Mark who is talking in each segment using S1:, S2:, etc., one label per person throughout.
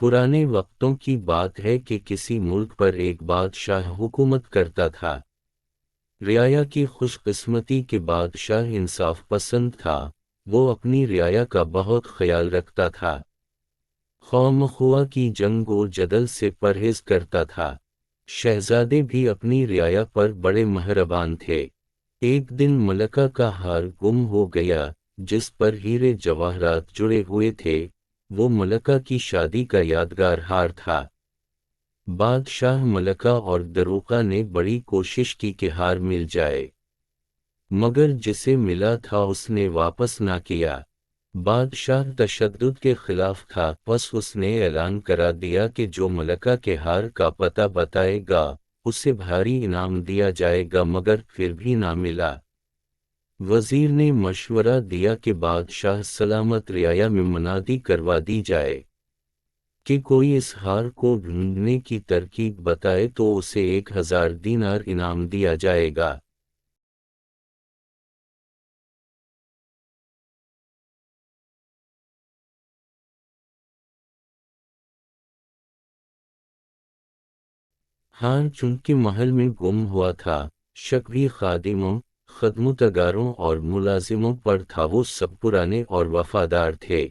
S1: پرانے وقتوں کی بات ہے کہ کسی ملک پر ایک بادشاہ حکومت کرتا تھا۔ رعایا کی خوش قسمتی کے بادشاہ انصاف پسند تھا، وہ اپنی رعایا کا بہت خیال رکھتا تھا، خواہ مخواہ کی جنگ و جدل سے پرہیز کرتا تھا۔ شہزادے بھی اپنی رعایا پر بڑے مہربان تھے۔ ایک دن ملکہ کا ہار گم ہو گیا جس پر ہیرے جواہرات جڑے ہوئے تھے، وہ ملکہ کی شادی کا یادگار ہار تھا۔ بادشاہ، ملکہ اور دروقہ نے بڑی کوشش کی کہ ہار مل جائے، مگر جسے ملا تھا اس نے واپس نہ کیا۔ بادشاہ تشدد کے خلاف تھا، بس اس نے اعلان کرا دیا کہ جو ملکہ کے ہار کا پتہ بتائے گا اسے بھاری انعام دیا جائے گا، مگر پھر بھی نہ ملا۔ وزیر نے مشورہ دیا کہ بادشاہ سلامت رعایا میں منادی کروا دی جائے کہ کوئی اس ہار کو ڈھونڈنے کی ترکیب بتائے تو اسے 1000 دینار انعام دیا جائے گا۔ ہار چونکہ محل میں گم ہوا تھا، شک بھی خادموں، خدمتگاروں اور ملازموں پر تھا، وہ سب پرانے اور وفادار تھے،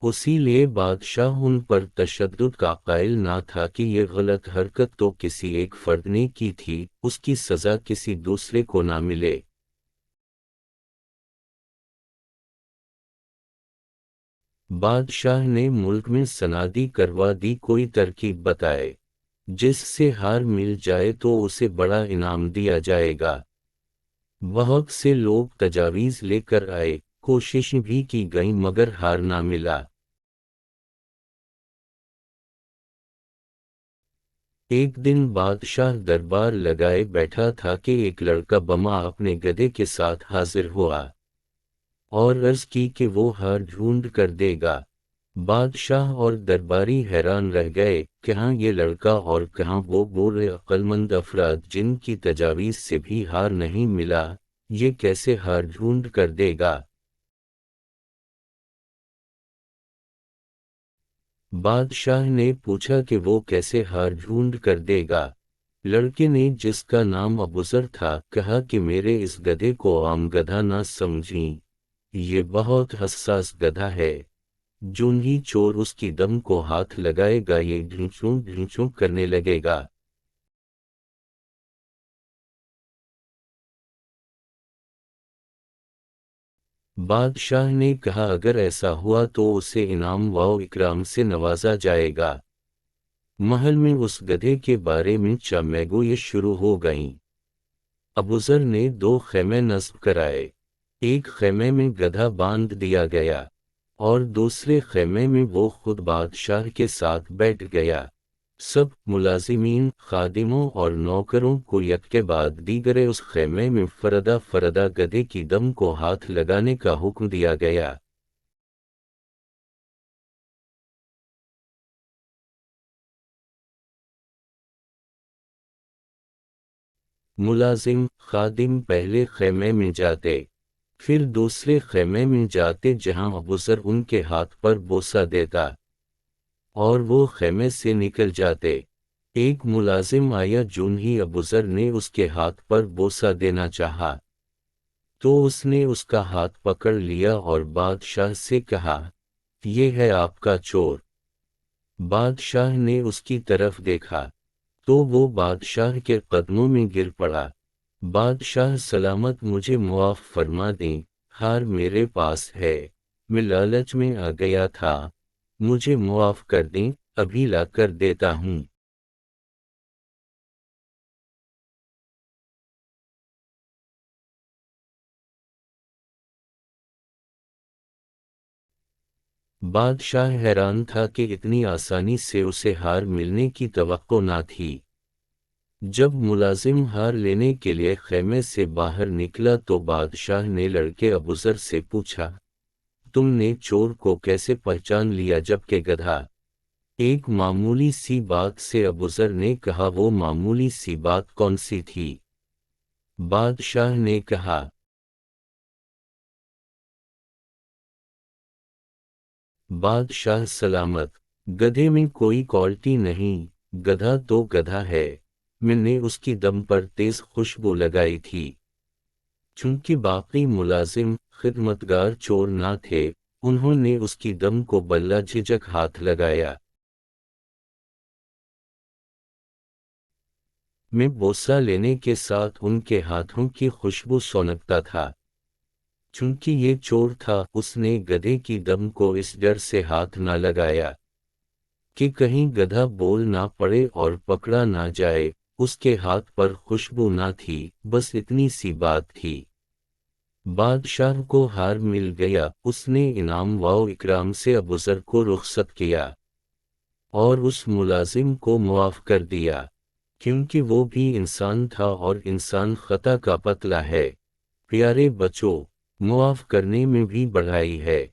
S1: اسی لیے بادشاہ ان پر تشدد کا قائل نہ تھا کہ یہ غلط حرکت تو کسی ایک فرد نے کی تھی، اس کی سزا کسی دوسرے کو نہ ملے۔ بادشاہ نے ملک میں صنادی کروا دی، کوئی ترکیب بتائے جس سے ہار مل جائے تو اسے بڑا انعام دیا جائے گا۔ بہت سے لوگ تجاویز لے کر آئے، کوششیں بھی کی گئیں مگر ہار نہ ملا۔ ایک دن بادشاہ دربار لگائے بیٹھا تھا کہ ایک لڑکا بما اپنے گدھے کے ساتھ حاضر ہوا اور عرض کی کہ وہ ہار ڈھونڈ کر دے گا۔ بادشاہ اور درباری حیران رہ گئے، کہاں یہ لڑکا اور کہاں وہ بوڑھے عقلمند افراد جن کی تجاویز سے بھی ہار نہیں ملا، یہ کیسے ہار ڈھونڈ کر دے گا؟ بادشاہ نے پوچھا کہ وہ کیسے ہار ڈھونڈ کر دے گا؟ لڑکے نے، جس کا نام ابوذر تھا، کہا کہ میرے اس گدھے کو عام گدھا نہ سمجھیں، یہ بہت حساس گدھا ہے، جون ہی چور اس کی دم کو ہاتھ لگائے گا یہ ڈھنچوں ڈھنچوں کرنے لگے گا۔ بادشاہ نے کہا اگر ایسا ہوا تو اسے انعام و اکرام سے نوازا جائے گا۔ محل میں اس گدھے کے بارے میں چمیگوئیں شروع ہو گئیں۔ ابوذر نے 2 خیمے نصب کرائے، ایک خیمے میں گدھا باندھ دیا گیا اور دوسرے خیمے میں وہ خود بادشاہ کے ساتھ بیٹھ گیا۔ سب ملازمین، خادموں اور نوکروں کو یک کے بعد دیگرے اس خیمے میں فردہ فردہ گدھے کی دم کو ہاتھ لگانے کا حکم دیا گیا۔ ملازم، خادم پہلے خیمے میں جاتے، پھر دوسرے خیمے میں جاتے جہاں ابوذر ان کے ہاتھ پر بوسہ دیتا، اور وہ خیمے سے نکل جاتے۔ ایک ملازم آیا، جون ہی ابوذر نے اس کے ہاتھ پر بوسہ دینا چاہا تو اس نے اس کا ہاتھ پکڑ لیا اور بادشاہ سے کہا، یہ ہے آپ کا چور۔ بادشاہ نے اس کی طرف دیکھا تو وہ بادشاہ کے قدموں میں گر پڑا۔ بادشاہ سلامت، مجھے معاف فرما دیں، ہار میرے پاس ہے، میں لالچ میں آ گیا تھا، مجھے معاف کر دیں، ابھی لا کر دیتا ہوں۔ بادشاہ حیران تھا کہ اتنی آسانی سے اسے ہار ملنے کی توقع نہ تھی۔ جب ملازم ہار لینے کے لیے خیمے سے باہر نکلا تو بادشاہ نے لڑکے ابوذر سے پوچھا، تم نے چور کو کیسے پہچان لیا جبکہ گدھا؟ ایک معمولی سی بات سے ابوذر نے کہا، وہ معمولی سی بات کون سی تھی؟ بادشاہ نے کہا، بادشاہ سلامت، گدھے میں کوئی کوالٹی نہیں، گدھا تو گدھا ہے۔ میں نے اس کی دم پر تیز خوشبو لگائی تھی۔ چونکہ باقی ملازم خدمتگار چور نہ تھے، انہوں نے اس کی دم کو بلا جھجک ہاتھ لگایا۔ میں بوسہ لینے کے ساتھ ان کے ہاتھوں کی خوشبو سونگتا تھا۔ چونکہ یہ چور تھا، اس نے گدھے کی دم کو اس ڈر سے ہاتھ نہ لگایا کہ کہیں گدھا بول نہ پڑے اور پکڑا نہ جائے۔ اس کے ہاتھ پر خوشبو نہ تھی، بس اتنی سی بات تھی۔ بادشاہ کو ہار مل گیا، اس نے انعام و اکرام سے ابوذر کو رخصت کیا اور اس ملازم کو معاف کر دیا، کیونکہ وہ بھی انسان تھا اور انسان خطا کا پتلا ہے۔ پیارے بچوں، معاف کرنے میں بھی بڑائی ہے۔